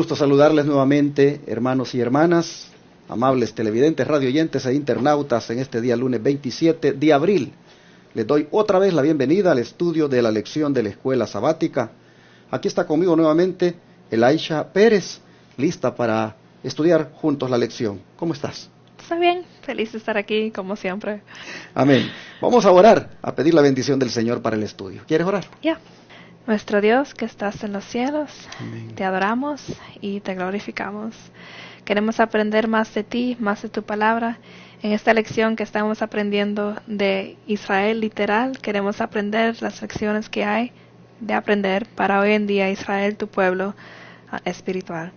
gusto saludarles nuevamente, hermanos y hermanas, amables televidentes, radioyentes e internautas en este día lunes 27 de abril. Les doy otra vez la bienvenida al estudio de la lección de la escuela sabática. Aquí está conmigo nuevamente Elaisha Pérez, lista para estudiar juntos la lección. ¿Cómo estás? Está bien, feliz de estar aquí, como siempre. Amén. Vamos a orar, a pedir la bendición del Señor para el estudio. ¿Quieres orar? Ya. Nuestro Dios que estás en los cielos, Amén. te adoramos y te glorificamos. Queremos aprender más de ti, más de tu palabra. En esta lección que estamos aprendiendo de Israel literal, queremos aprender las lecciones que hay de aprender para hoy en día Israel, tu pueblo espiritual.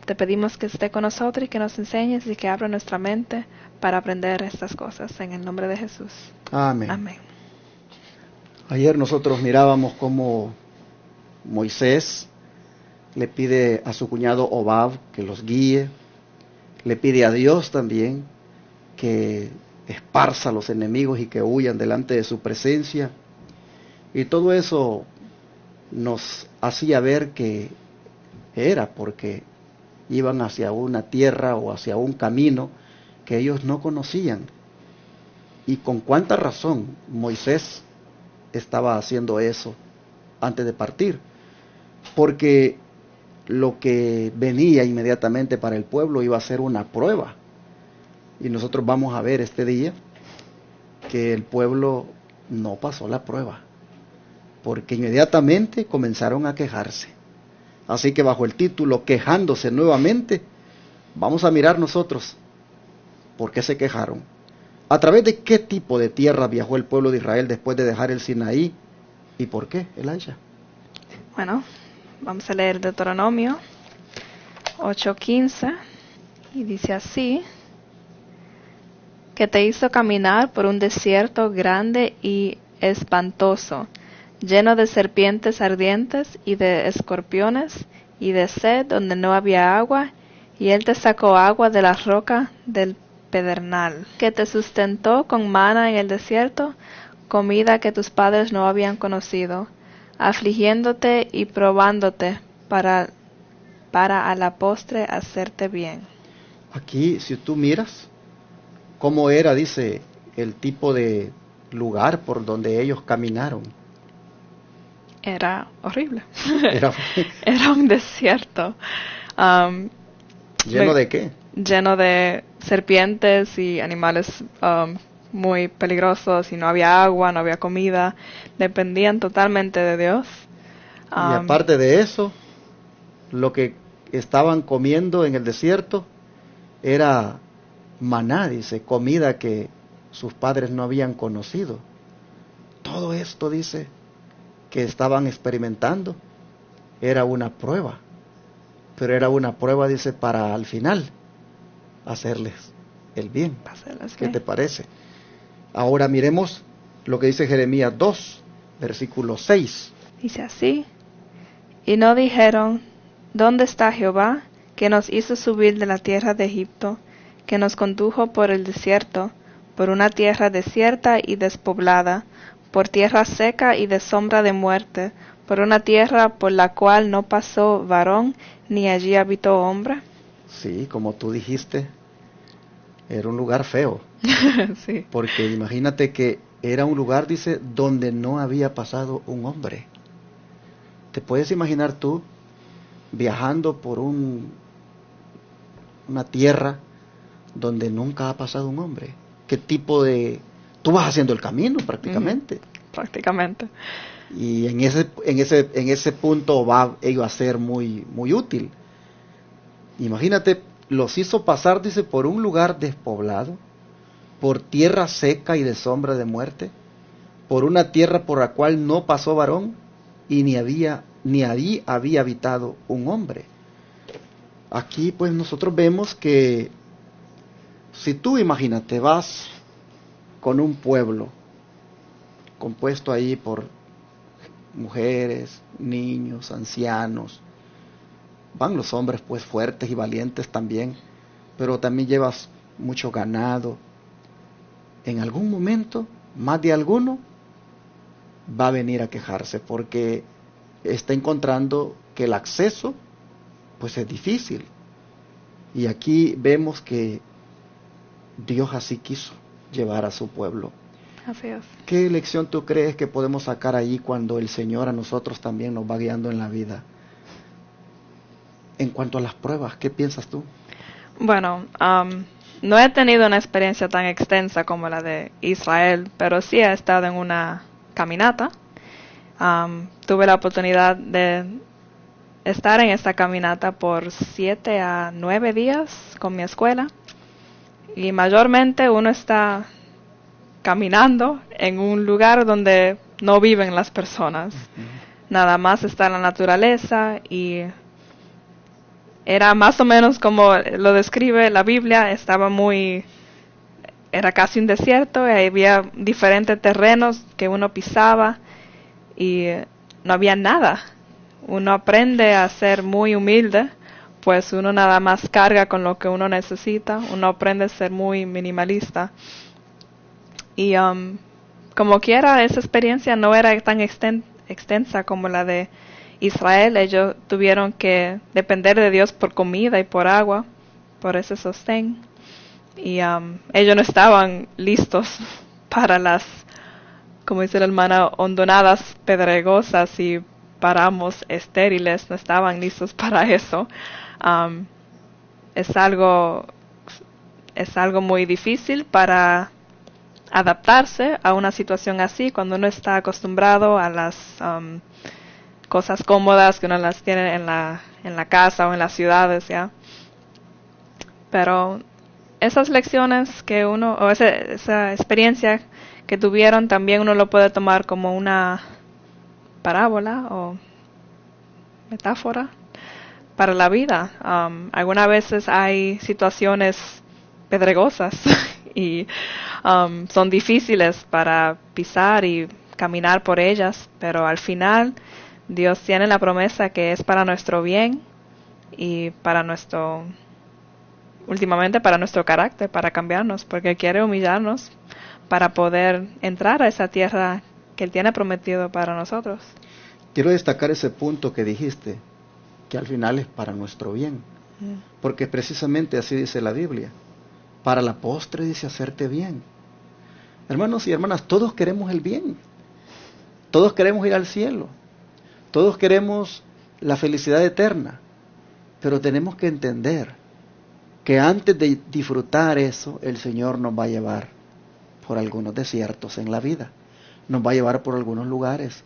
Te pedimos que esté con nosotros y que nos enseñes y que abra nuestra mente para aprender estas cosas. En el nombre de Jesús. Amén. Amén. Ayer nosotros mirábamos cómo Moisés le pide a su cuñado Hobab que los guíe, le pide a Dios también que esparza a los enemigos y que huyan delante de su presencia. Y todo eso nos hacía ver que era porque iban hacia una tierra o hacia un camino que ellos no conocían. Y con cuánta razón Moisés estaba haciendo eso antes de partir, porque lo que venía inmediatamente para el pueblo iba a ser una prueba. Y nosotros vamos a ver este día que el pueblo no pasó la prueba, porque inmediatamente comenzaron a quejarse. Así que bajo el título Quejándose nuevamente, vamos a mirar nosotros por qué se quejaron. ¿A través de qué tipo de tierra viajó el pueblo de Israel después de dejar el Sinaí? ¿Y por qué, Elaisha? Bueno, vamos a leer Deuteronomio 8:15 y dice así: que te hizo caminar por un desierto grande y espantoso, lleno de serpientes ardientes y de escorpiones y de sed donde no había agua, y él te sacó agua de la roca del pedernal, que te sustentó con maná en el desierto, comida que tus padres no habían conocido, afligiéndote y probándote para a la postre hacerte bien. Aquí, si tú miras cómo era, dice, el tipo de lugar por donde ellos caminaron. Era horrible. Era Era un desierto. ¿Lleno de qué? Lleno de serpientes y animales muy peligrosos, y no había agua, no había comida. Dependían totalmente de Dios. Y aparte de eso, lo que estaban comiendo en el desierto era maná, dice, comida que sus padres no habían conocido. Todo esto, dice, que estaban experimentando era una prueba, pero era una prueba, dice, para al final hacerles el bien. ¿Qué te parece? Ahora miremos lo que dice Jeremías 2, versículo 6. Dice así: y no dijeron, ¿dónde está Jehová, que nos hizo subir de la tierra de Egipto, que nos condujo por el desierto, por una tierra desierta y despoblada, por tierra seca y de sombra de muerte, por una tierra por la cual no pasó varón, ni allí habitó hombre? Sí, como tú dijiste, era un lugar feo. Sí. Porque imagínate que era un lugar, dice, donde no había pasado un hombre. ¿Te puedes imaginar tú viajando por una tierra donde nunca ha pasado un hombre? ¿Qué tipo de...? Tú vas haciendo el camino prácticamente. Prácticamente. Y en ese punto iba a ser muy, muy útil. Imagínate, los hizo pasar, dice, por un lugar despoblado, por tierra seca y de sombra de muerte, por una tierra por la cual no pasó varón, y ni allí había habitado un hombre. Aquí pues nosotros vemos que si tú, imagínate, vas con un pueblo compuesto ahí por mujeres, niños, ancianos, van los hombres pues fuertes y valientes también, pero también llevas mucho ganado. En algún momento, más de alguno va a venir a quejarse porque está encontrando que el acceso pues es difícil. Y aquí vemos que Dios así quiso llevar a su pueblo. Así es. ¿Qué lección tú crees que podemos sacar allí cuando el Señor a nosotros también nos va guiando en la vida? En cuanto a las pruebas, ¿qué piensas tú? Bueno, no he tenido una experiencia tan extensa como la de Israel, pero sí he estado en una caminata. Tuve la oportunidad de estar en esta caminata por 7 a 9 días con mi escuela. Y mayormente uno está caminando en un lugar donde no viven las personas. Nada más está la naturaleza y era más o menos como lo describe la Biblia. Era casi un desierto y había diferentes terrenos que uno pisaba y no había nada. Uno aprende a ser muy humilde, pues uno nada más carga con lo que uno necesita. Uno aprende a ser muy minimalista. Y como quiera, esa experiencia no era tan extensa como la de Israel. Ellos tuvieron que depender de Dios por comida y por agua, por ese sostén. Y ellos no estaban listos para las, como dice la hermana, hondonadas pedregosas y páramos estériles. No estaban listos para eso. Es algo muy difícil para adaptarse a una situación así cuando uno está acostumbrado a las cosas cómodas que uno las tiene en la casa o en las ciudades, ¿ya? Pero esas lecciones que uno, o esa experiencia que tuvieron, también uno lo puede tomar como una parábola o metáfora para la vida. Algunas veces hay situaciones pedregosas y son difíciles para pisar y caminar por ellas, pero al final Dios tiene la promesa que es para nuestro bien y últimamente para nuestro carácter, para cambiarnos, porque quiere humillarnos para poder entrar a esa tierra que Él tiene prometido para nosotros. Quiero destacar ese punto que dijiste, que al final es para nuestro bien, porque precisamente así dice la Biblia. Para la postre dice hacerte bien. Hermanos y hermanas, todos queremos el bien. Todos queremos ir al cielo. Todos queremos la felicidad eterna. Pero tenemos que entender que antes de disfrutar eso, el Señor nos va a llevar por algunos desiertos en la vida. Nos va a llevar por algunos lugares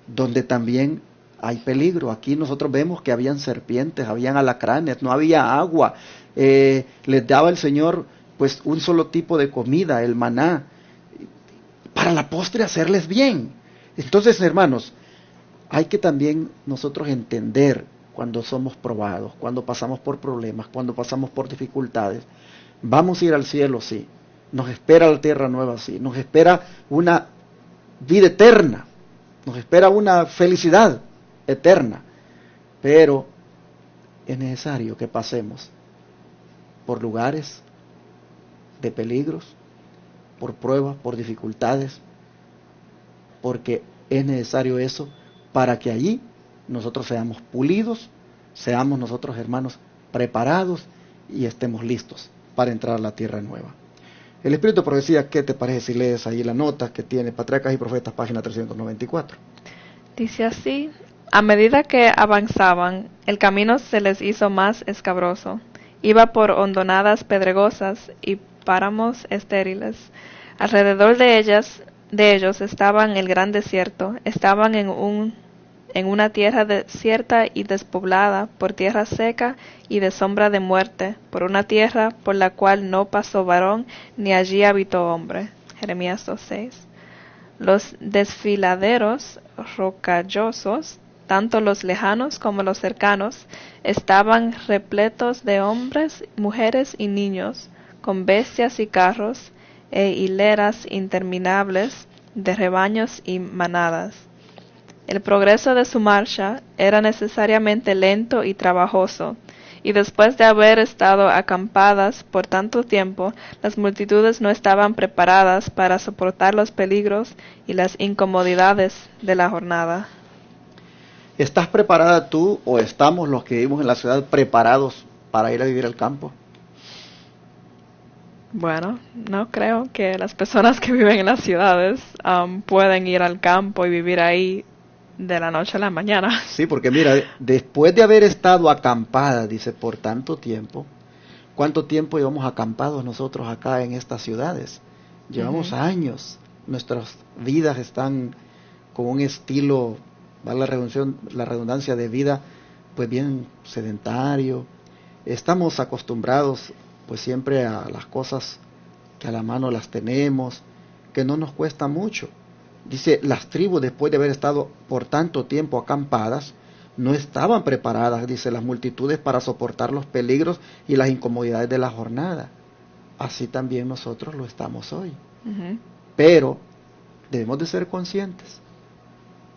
donde también hay peligro. Aquí nosotros vemos que habían serpientes, habían alacranes, no había agua. Les daba el Señor pues un solo tipo de comida, el maná, para la postre hacerles bien. Entonces, hermanos, hay que también nosotros entender cuando somos probados, cuando pasamos por problemas, cuando pasamos por dificultades. Vamos a ir al cielo, sí. Nos espera la tierra nueva, sí. Nos espera una vida eterna. Nos espera una felicidad eterna. Pero es necesario que pasemos por lugares de peligros, por pruebas, por dificultades, porque es necesario eso para que allí nosotros seamos pulidos, seamos nosotros, hermanos, preparados y estemos listos para entrar a la tierra nueva. El Espíritu de Profecía, ¿qué te parece si lees ahí la nota que tiene Patriarcas y Profetas, página 394? Dice así: a medida que avanzaban, el camino se les hizo más escabroso. Iba por hondonadas pedregosas y páramos estériles. Alrededor de ellos estaban el gran desierto. Estaban en una tierra desierta y despoblada, por tierra seca y de sombra de muerte, por una tierra por la cual no pasó varón, ni allí habitó hombre. Jeremías 2:6. Los desfiladeros rocallosos, tanto los lejanos como los cercanos, estaban repletos de hombres, mujeres y niños, con bestias y carros, e hileras interminables de rebaños y manadas. El progreso de su marcha era necesariamente lento y trabajoso, y después de haber estado acampadas por tanto tiempo, las multitudes no estaban preparadas para soportar los peligros y las incomodidades de la jornada. ¿Estás preparada tú o estamos los que vivimos en la ciudad preparados para ir a vivir al campo? Bueno, no creo que las personas que viven en las ciudades pueden ir al campo y vivir ahí de la noche a la mañana. Sí, porque mira, después de haber estado acampada, dice, por tanto tiempo, ¿cuánto tiempo llevamos acampados nosotros acá en estas ciudades? Llevamos años, nuestras vidas están con un estilo, vale la redundancia de vida, pues bien sedentario. Estamos acostumbrados pues siempre a las cosas que a la mano las tenemos, que no nos cuesta mucho. Dice, las tribus después de haber estado por tanto tiempo acampadas, no estaban preparadas, dice, las multitudes para soportar los peligros y las incomodidades de la jornada. Así también nosotros lo estamos hoy. Pero debemos de ser conscientes.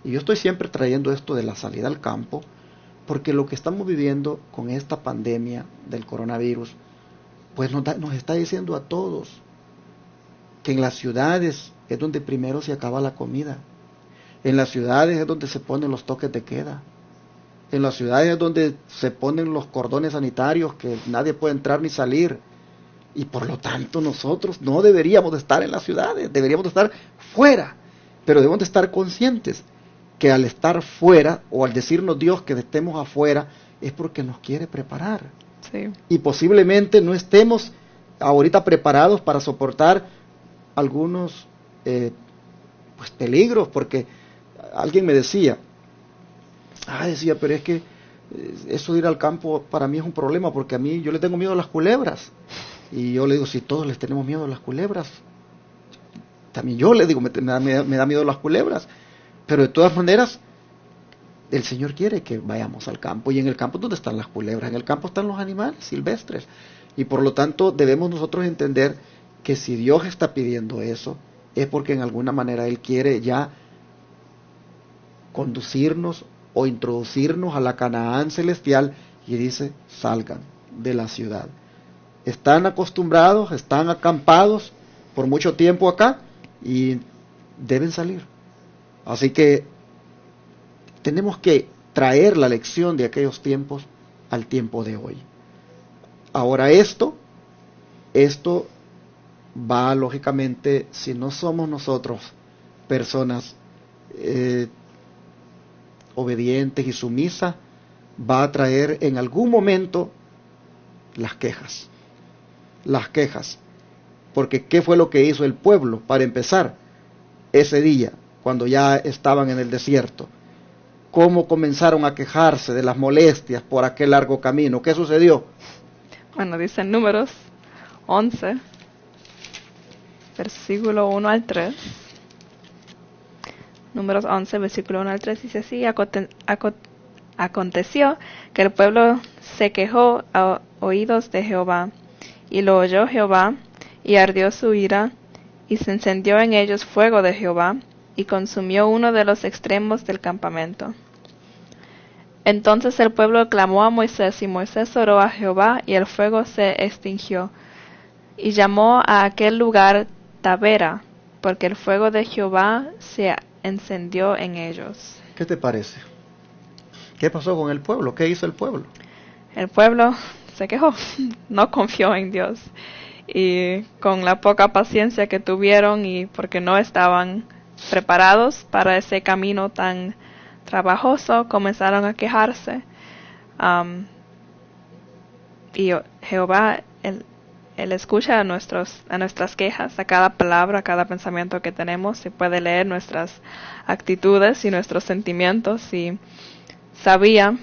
Y yo estoy siempre trayendo esto de la salida al campo, porque lo que estamos viviendo con esta pandemia del coronavirus, pues nos está diciendo a todos que en las ciudades es donde primero se acaba la comida. En las ciudades es donde se ponen los toques de queda. En las ciudades es donde se ponen los cordones sanitarios que nadie puede entrar ni salir. Y por lo tanto nosotros no deberíamos de estar en las ciudades, deberíamos de estar fuera. Pero debemos de estar conscientes que al estar fuera o al decirnos Dios que estemos afuera es porque nos quiere preparar. Sí. Y posiblemente no estemos ahorita preparados para soportar algunos pues peligros, porque alguien me decía, pero es que eso de ir al campo para mí es un problema, porque a mí yo le tengo miedo a las culebras. Y yo le digo, si todos les tenemos miedo a las culebras, también yo le digo, me da miedo a las culebras, pero de todas maneras el Señor quiere que vayamos al campo, y en el campo ¿dónde están las culebras? En el campo están los animales silvestres, y por lo tanto debemos nosotros entender que si Dios está pidiendo eso, es porque en alguna manera Él quiere ya conducirnos o introducirnos a la Canaán celestial, y dice, salgan de la ciudad. Están acostumbrados, están acampados por mucho tiempo acá, y deben salir. Así que tenemos que traer la lección de aquellos tiempos al tiempo de hoy. Ahora esto va lógicamente, si no somos nosotros personas obedientes y sumisas, va a traer en algún momento las quejas. Porque ¿qué fue lo que hizo el pueblo? Para empezar, ese día, cuando ya estaban en el desierto, ¿cómo comenzaron a quejarse de las molestias por aquel largo camino? ¿Qué sucedió? Bueno, dice en Números 11, versículo 1 al 3. Números 11, versículo 1 al 3 dice así: Aconteció que el pueblo se quejó a oídos de Jehová, y lo oyó Jehová, y ardió su ira, y se encendió en ellos fuego de Jehová, y consumió uno de los extremos del campamento. Entonces el pueblo clamó a Moisés, y Moisés oró a Jehová, y el fuego se extinguió, y llamó a aquel lugar Tabera, porque el fuego de Jehová se encendió en ellos. ¿Qué te parece? ¿Qué pasó con el pueblo? ¿Qué hizo el pueblo? El pueblo se quejó, no confió en Dios, y con la poca paciencia que tuvieron, y porque no estaban preparados para ese camino tan trabajoso, comenzaron a quejarse. Y Jehová, Él escucha a nuestras quejas, a cada palabra, a cada pensamiento que tenemos, y puede leer nuestras actitudes y nuestros sentimientos, y sabía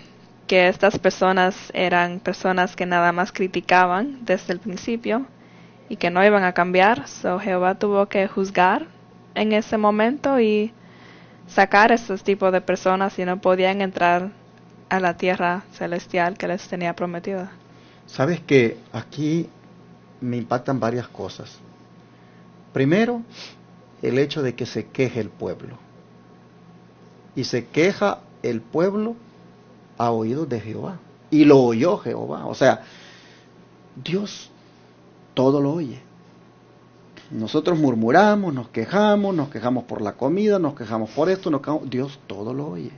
que estas personas eran personas que nada más criticaban desde el principio y que no iban a cambiar. So Jehová tuvo que juzgar en ese momento y sacar a estos tipos de personas, y no podían entrar a la tierra celestial que les tenía prometida. Sabes que aquí me impactan varias cosas. Primero, el hecho de que se queje el pueblo. Y se queja el pueblo a oídos de Jehová. Y lo oyó Jehová. O sea, Dios todo lo oye. Nosotros murmuramos, nos quejamos por la comida, nos quejamos por esto, Dios todo lo oye.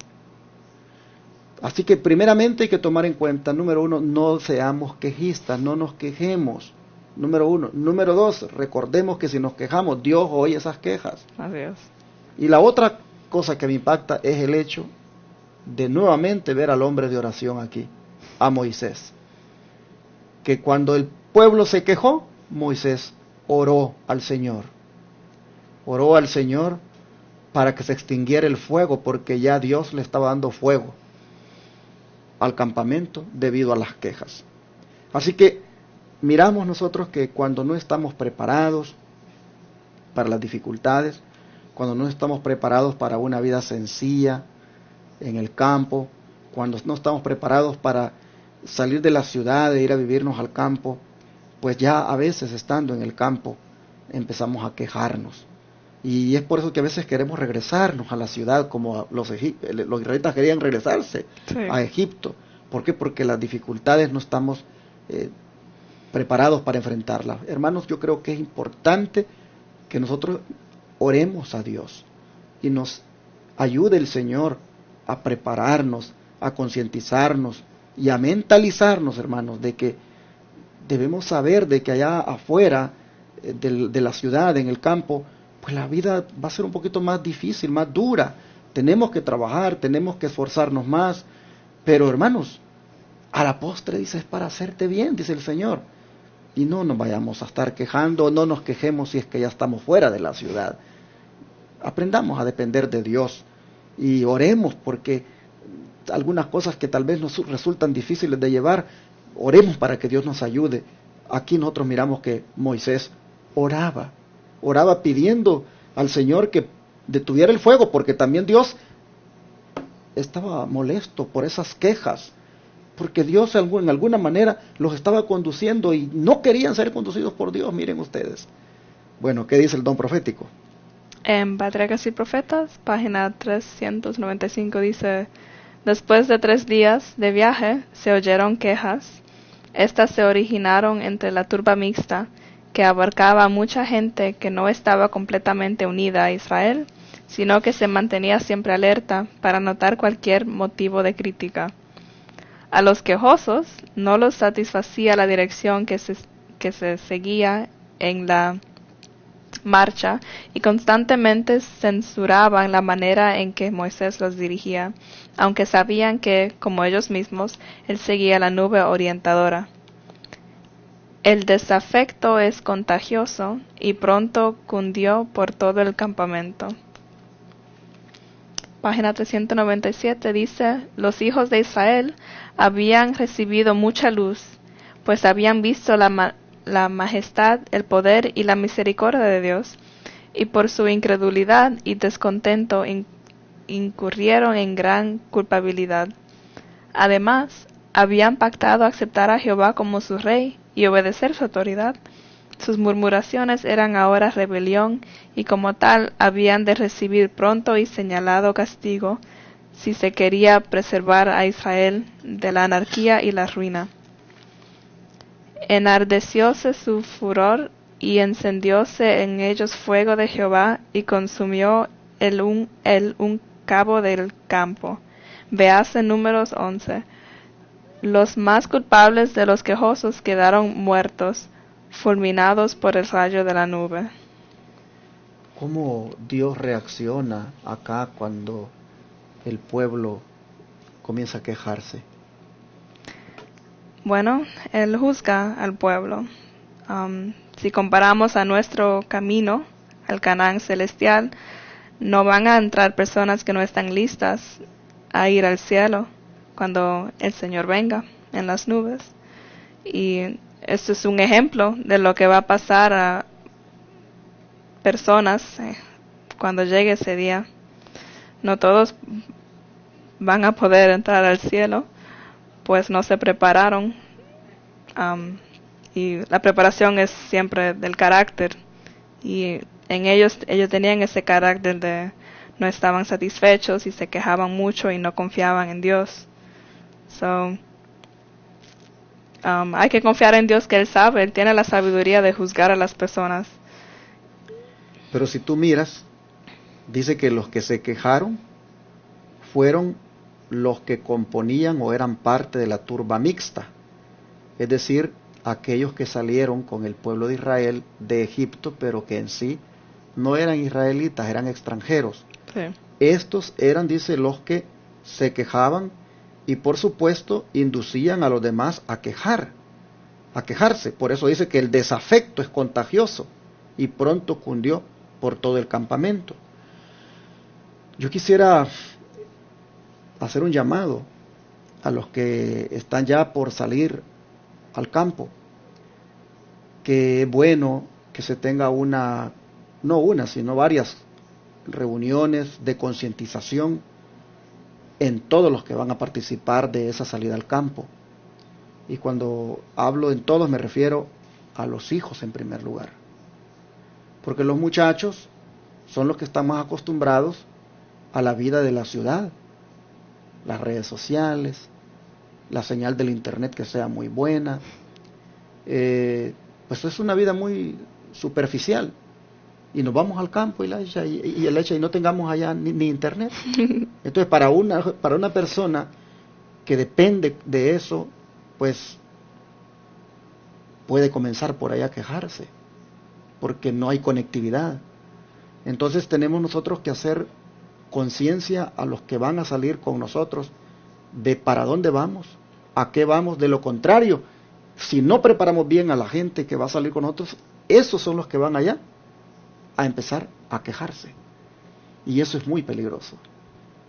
Así que primeramente hay que tomar en cuenta, número 1, no seamos quejistas, no nos quejemos. Número 1. Número 2, recordemos que si nos quejamos, Dios oye esas quejas. Adiós. Y la otra cosa que me impacta es el hecho de nuevamente ver al hombre de oración aquí, a Moisés. Que cuando el pueblo se quejó, Moisés oró al Señor. Oró al Señor para que se extinguiera el fuego, porque ya Dios le estaba dando fuego al campamento debido a las quejas. Así que miramos nosotros que cuando no estamos preparados para las dificultades, cuando no estamos preparados para una vida sencilla en el campo, cuando no estamos preparados para salir de la ciudad e ir a vivirnos al campo, pues ya a veces estando en el campo empezamos a quejarnos. Y es por eso que a veces queremos regresarnos a la ciudad, como los israelitas querían regresarse a Egipto. ¿Por qué? Porque las dificultades no estamos preparados para enfrentarlas. Hermanos, yo creo que es importante que nosotros oremos a Dios y nos ayude el Señor a prepararnos, a concientizarnos y a mentalizarnos, hermanos, de que debemos saber de que allá afuera de la ciudad, en el campo, pues la vida va a ser un poquito más difícil, más dura. Tenemos que trabajar, tenemos que esforzarnos más, pero hermanos, a la postre dice, es para hacerte bien, dice el Señor. Y no nos vayamos a estar quejando, no nos quejemos si es que ya estamos fuera de la ciudad. Aprendamos a depender de Dios y oremos porque algunas cosas que tal vez nos resultan difíciles de llevar, oremos para que Dios nos ayude. Aquí nosotros miramos que Moisés oraba pidiendo al Señor que detuviera el fuego, porque también Dios estaba molesto por esas quejas, porque Dios en alguna manera los estaba conduciendo y no querían ser conducidos por Dios, miren ustedes. Bueno, ¿qué dice el don profético? En Patriarcas y Profetas, página 395 dice: después de 3 días de viaje se oyeron quejas. Estas se originaron entre la turba mixta, que abarcaba a mucha gente que no estaba completamente unida a Israel, sino que se mantenía siempre alerta para notar cualquier motivo de crítica. A los quejosos no los satisfacía la dirección que se seguía en la marcha y constantemente censuraban la manera en que Moisés los dirigía, aunque sabían que, como ellos mismos, él seguía la nube orientadora. El desafecto es contagioso y pronto cundió por todo el campamento. Página 397 dice: los hijos de Israel habían recibido mucha luz, pues habían visto la majestad, el poder y la misericordia de Dios, y por su incredulidad y descontento incurrieron en gran culpabilidad. Además, habían pactado aceptar a Jehová como su rey y obedecer su autoridad. Sus murmuraciones eran ahora rebelión, y como tal habían de recibir pronto y señalado castigo si se quería preservar a Israel de la anarquía y la ruina. Enardecióse su furor y encendióse en ellos fuego de Jehová y consumió un cabo del campo. Véase Números 11. Los más culpables de los quejosos quedaron muertos, fulminados por el rayo de la nube. ¿Cómo Dios reacciona acá cuando el pueblo comienza a quejarse? Bueno, Él juzga al pueblo. Si comparamos a nuestro camino, al Canaán celestial, no van a entrar personas que no están listas a ir al cielo cuando el Señor venga en las nubes. Y esto es un ejemplo de lo que va a pasar a personas cuando llegue ese día. No todos van a poder entrar al cielo, pues no se prepararon. Y la preparación es siempre del carácter. Y en ellos tenían ese carácter de no estaban satisfechos y se quejaban mucho y no confiaban en Dios. Hay que confiar en Dios, que Él sabe, Él tiene la sabiduría de juzgar a las personas. Pero si tú miras, dice que los que se quejaron fueron los que componían o eran parte de la turba mixta, es decir, aquellos que salieron con el pueblo de Israel de Egipto, pero que en sí no eran israelitas, eran extranjeros. Sí. Estos eran, dice, los que se quejaban y por supuesto inducían a los demás a quejarse. Por eso dice que el desafecto es contagioso y pronto cundió por todo el campamento. Yo quisiera hacer un llamado a los que están ya por salir al campo, que es bueno que se tenga no una, sino varias reuniones de concientización en todos los que van a participar de esa salida al campo. Y cuando hablo en todos me refiero a los hijos en primer lugar, porque los muchachos son los que están más acostumbrados a la vida de la ciudad, las redes sociales, la señal del internet que sea muy buena, pues es una vida muy superficial, y nos vamos al campo y el hecho y no tengamos allá ni internet. Entonces para una persona que depende de eso, pues puede comenzar por ahí a quejarse, porque no hay conectividad. Entonces tenemos nosotros que hacer conciencia a los que van a salir con nosotros de para dónde vamos, a qué vamos. De lo contrario, si no preparamos bien a la gente que va a salir con nosotros, esos son los que van allá a empezar a quejarse, y eso es muy peligroso.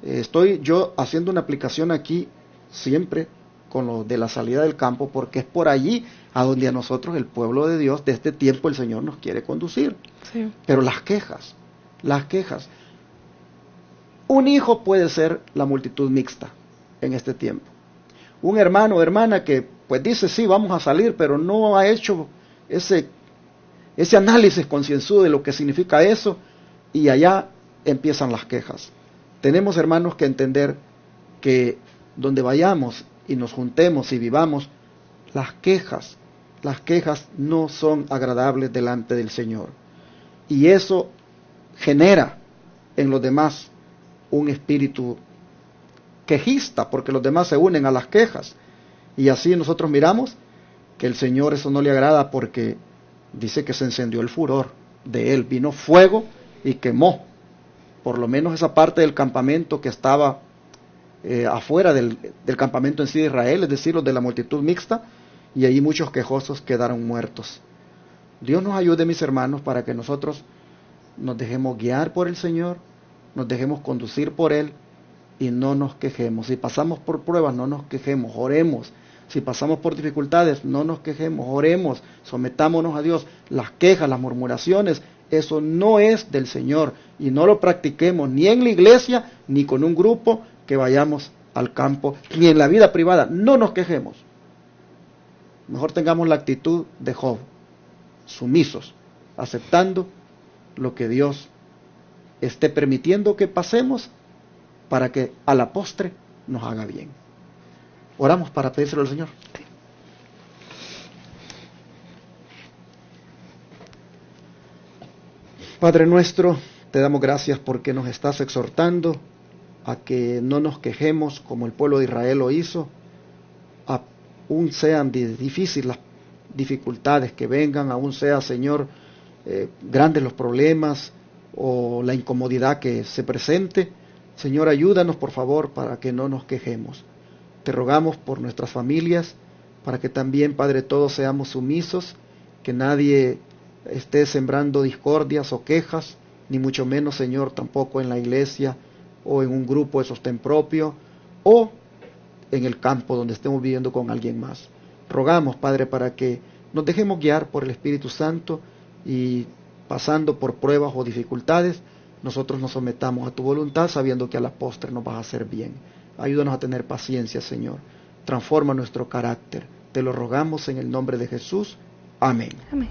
Estoy yo haciendo una aplicación aquí siempre con lo de la salida del campo, porque es por allí a donde a nosotros, el pueblo de Dios de este tiempo, el Señor nos quiere conducir. Sí. Pero las quejas, un hijo puede ser la multitud mixta en este tiempo. Un hermano o hermana que pues dice sí, vamos a salir, pero no ha hecho ese análisis concienzudo de lo que significa eso, y allá empiezan las quejas. Tenemos, hermanos, que entender que donde vayamos y nos juntemos y vivamos, las quejas no son agradables delante del Señor, y eso genera en los demás un espíritu quejista, porque los demás se unen a las quejas, y así nosotros miramos que el Señor eso no le agrada, porque dice que se encendió el furor de él, vino fuego y quemó por lo menos esa parte del campamento que estaba afuera del campamento en sí de Israel, es decir, los de la multitud mixta, y allí muchos quejosos quedaron muertos. Dios nos ayude, mis hermanos, para que nosotros nos dejemos guiar por el Señor, nos dejemos conducir por Él y no nos quejemos. Si pasamos por pruebas, no nos quejemos, oremos. Si pasamos por dificultades, no nos quejemos, oremos, sometámonos a Dios. Las quejas, las murmuraciones, eso no es del Señor, y no lo practiquemos ni en la iglesia, ni con un grupo que vayamos al campo, ni en la vida privada. No nos quejemos. Mejor tengamos la actitud de Job, sumisos, aceptando lo que Dios esté permitiendo que pasemos, para que a la postre nos haga bien. Oramos para pedírselo al Señor. Sí. Padre nuestro, te damos gracias porque nos estás exhortando a que no nos quejemos como el pueblo de Israel lo hizo, aún sean difíciles las dificultades que vengan, aún sea, Señor, grandes los problemas o la incomodidad que se presente. Señor, ayúdanos por favor para que no nos quejemos. Te rogamos por nuestras familias, para que también, Padre, todos seamos sumisos, que nadie esté sembrando discordias o quejas, ni mucho menos, Señor, tampoco en la iglesia o en un grupo de sostén propio o en el campo donde estemos viviendo con alguien más. Rogamos, Padre, para que nos dejemos guiar por el Espíritu Santo, y pasando por pruebas o dificultades, nosotros nos sometamos a tu voluntad, sabiendo que a la postre nos vas a hacer bien. Ayúdanos a tener paciencia, Señor. Transforma nuestro carácter. Te lo rogamos en el nombre de Jesús. Amén. Amén.